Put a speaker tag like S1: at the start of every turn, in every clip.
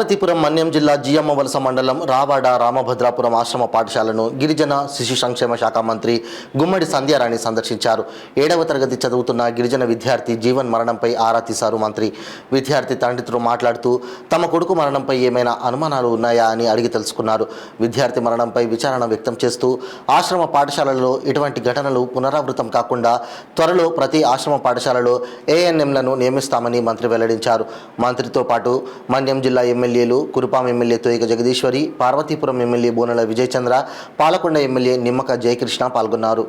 S1: పార్వతీపురం మన్యం జిల్లా జియమ్మవలస మండలం రావాడ రామభద్రాపురం ఆశ్రమ పాఠశాలను గిరిజన శిశు సంక్షేమ శాఖ మంత్రి గుమ్మడి సంధ్యారాణి సందర్శించారు. 7వ తరగతి చదువుతున్న గిరిజన విద్యార్థి జీవన్ మరణంపై ఆరా తీశారు మంత్రి. విద్యార్థి తండ్రితో మాట్లాడుతూ తమ కొడుకు మరణంపై ఏమైనా అనుమానాలు ఉన్నాయా అని అడిగి తెలుసుకున్నారు. విద్యార్థి మరణంపై విచారణ వ్యక్తం చేస్తూ ఆశ్రమ పాఠశాలలో ఇటువంటి ఘటనలు పునరావృతం కాకుండా త్వరలో ప్రతి ఆశ్రమ పాఠశాలలో ఏఎన్ఎంలను నియమిస్తామని మంత్రి వెల్లడించారు. మంత్రితో పాటు మన్యం జిల్లా ఎమ్మెల్యేలు Kurupam MLA తోయిక Jagadeeswari, Parvathipuram MLA బోనల Vijayachandra, Palakonda MLA Nimmaka Jayakrishna పాల్గొన్నారు.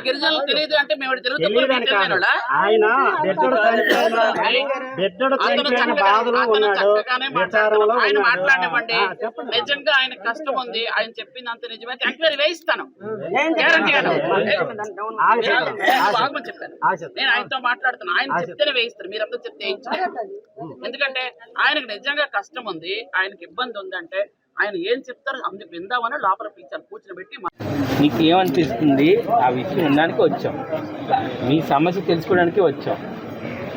S2: గిరిజనులు తెలియదు అంటే మేము ఆయన మాట్లాడివ్వండి. నిజంగా ఆయన కష్టం ఉంది, ఆయన చెప్పినంత నిజమైతే ఎంక్వైరీ వేయిస్తాను. నేను ఆయనతో మాట్లాడుతాను, ఆయన చెప్తేనే వేయిస్తాను, మీరంతా చెప్తే ఎందుకంటే ఆయనకు నిజంగా కష్టం ఉంది, ఆయనకి ఇబ్బంది ఉందంటే ఆయన ఏం చెప్తారో అందుకు విందామని లోపల పిలిచారు, కూర్చొని పెట్టి.
S3: నీకు ఏమనిపిస్తుంది ఆ విషయం వినడానికి వచ్చాం, మీ సమస్య తెలుసుకోవడానికి వచ్చాం.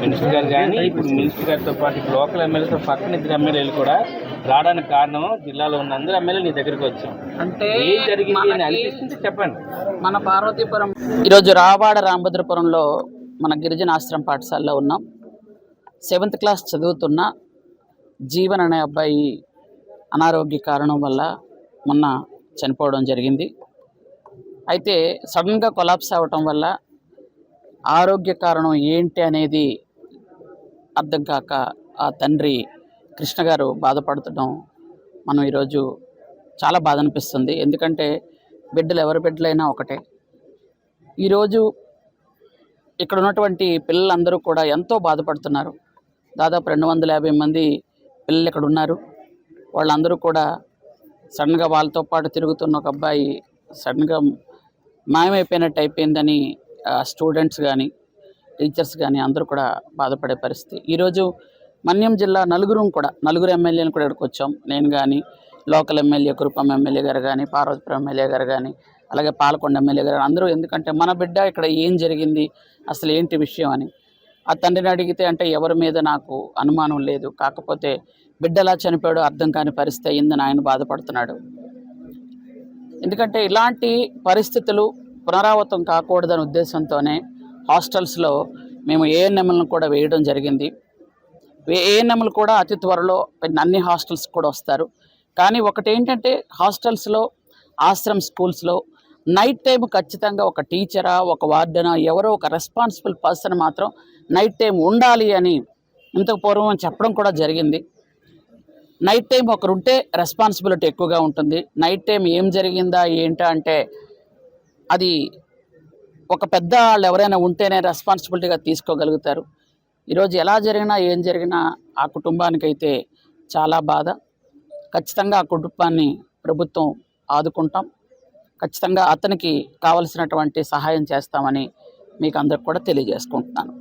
S3: మినిస్టర్ గారు కానీ ఇప్పుడు మినిస్టర్ గారితో పాటు లోకల్ ఎమ్మెల్యేతో పక్కన 2 ఎమ్మెల్యేలు కూడా రావడానికి కారణం జిల్లాలో ఉన్న అందరూ ఎమ్మెల్యేలు నీ దగ్గరికి వచ్చాం.
S2: అంటే
S3: ఏం జరిగింది అని అనిపిస్తుంది చెప్పండి.
S2: మన పార్వతీపురం ఈరోజు రావాడ రామభద్రపురంలో మన గిరిజన ఆశ్రమ పాఠశాలలో ఉన్నాం. 7th క్లాస్ చదువుతున్న జీవన్ అనే అబ్బాయి అనారోగ్య కారణం వల్ల మొన్న చనిపోవడం జరిగింది. అయితే సడన్గా కొలాప్స్ అవ్వటం వల్ల ఆరోగ్య కారణం ఏంటి అనేది అర్థం కాక ఆ తండ్రి కృష్ణ గారు బాధపడటం మనం ఈరోజు చాలా బాధ అనిపిస్తుంది. ఎందుకంటే బిడ్డలు ఎవరి బిడ్డలైనా ఒకటే. ఈరోజు ఇక్కడ ఉన్నటువంటి పిల్లలందరూ కూడా ఎంతో బాధపడుతున్నారు. దాదాపు 250 మంది పిల్లలు ఇక్కడ ఉన్నారు. వాళ్ళందరూ కూడా సడన్గా వాళ్ళతో పాటు తిరుగుతున్న ఒక అబ్బాయి సడన్గా మాయమైపోయినట్టు అయిపోయిందని స్టూడెంట్స్ కానీ టీచర్స్ కానీ అందరూ కూడా బాధపడే పరిస్థితి. ఈరోజు మన్యం జిల్లా నలుగురు ఎమ్మెల్యేలు కూడా ఇక్కడికి వచ్చాం. నేను కానీ, లోకల్ ఎమ్మెల్యే కురుపాం ఎమ్మెల్యే గారు కానీ, పార్వతీపురం ఎమ్మెల్యే గారు కానీ, అలాగే పాలకొండ ఎమ్మెల్యే గారు అందరూ. ఎందుకంటే మన బిడ్డ ఇక్కడ ఏం జరిగింది, అసలు ఏంటి విషయం అని ఆ తండ్రిని అడిగితే అంటే ఎవరి మీద నాకు అనుమానం లేదు, కాకపోతే బిడ్డ ఎలా చనిపోయాడో అర్థం కాని పరిస్థితి అయ్యిందని ఆయన బాధపడుతున్నాడు. ఎందుకంటే ఇలాంటి పరిస్థితులు పునరావృతం కాకూడదనే ఉద్దేశంతోనే హాస్టల్స్లో మేము ఏఎన్ఎంలను కూడా వేయడం జరిగింది. ఏఎన్ఎంలు కూడా అతి త్వరలో అన్ని హాస్టల్స్ కూడా వస్తారు. కానీ ఒకటి ఏంటంటే హాస్టల్స్లో, ఆశ్రమ్ స్కూల్స్లో నైట్ టైం ఖచ్చితంగా ఒక టీచరా, ఒక వార్డెనా, ఎవరో ఒక రెస్పాన్సిబుల్ పర్సన్ మాత్రం నైట్ టైం ఉండాలి అని ఇంతకు పూర్వం చెప్పడం కూడా జరిగింది. నైట్ టైం ఒకరుంటే రెస్పాన్సిబిలిటీ ఎక్కువగా ఉంటుంది. నైట్ టైం ఏం జరిగిందా ఏంటా అంటే అది ఒక పెద్ద వాళ్ళు ఎవరైనా ఉంటేనే రెస్పాన్సిబిలిటీగా తీసుకోగలుగుతారు. ఈరోజు ఎలా జరిగినా ఏం జరిగినా ఆ కుటుంబానికైతే చాలా బాధ. ఖచ్చితంగా ఆ కుటుంబాన్ని ప్రభుత్వం ఆదుకుంటాం. ఖచ్చితంగా అతనికి కావలసినటువంటి సహాయం చేస్తామని మీకు అందరికి కూడా తెలియజేసుకుంటున్నాను.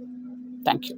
S2: Thank you.